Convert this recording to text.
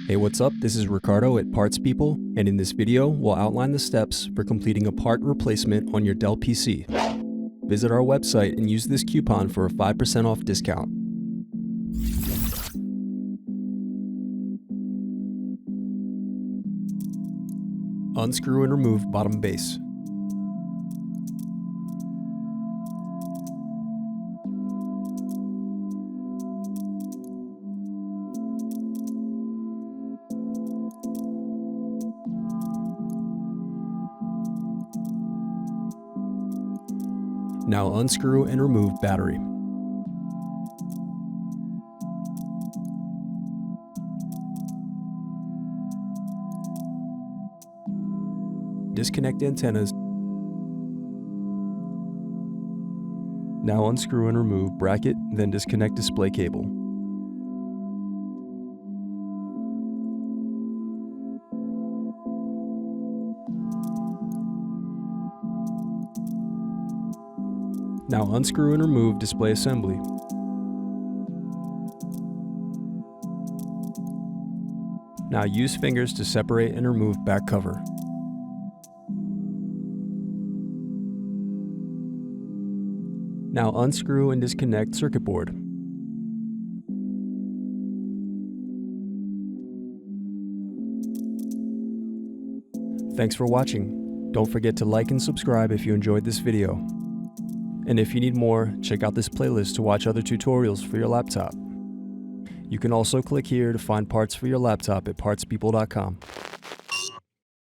Hey, what's up? This is Ricardo at Parts People, and in this video, we'll outline the steps for completing a part replacement on your Dell PC. Visit our website and use this coupon for a 5% off discount. Unscrew and remove bottom base. Now unscrew and remove battery. Disconnect antennas. Now unscrew and remove bracket, then disconnect display cable. Now unscrew and remove display assembly. Now use fingers to separate and remove back cover. Now unscrew and disconnect circuit board. Thanks for watching. Don't forget to like and subscribe if you enjoyed this video. And if you need more, check out this playlist to watch other tutorials for your laptop. You can also click here to find parts for your laptop at partspeople.com.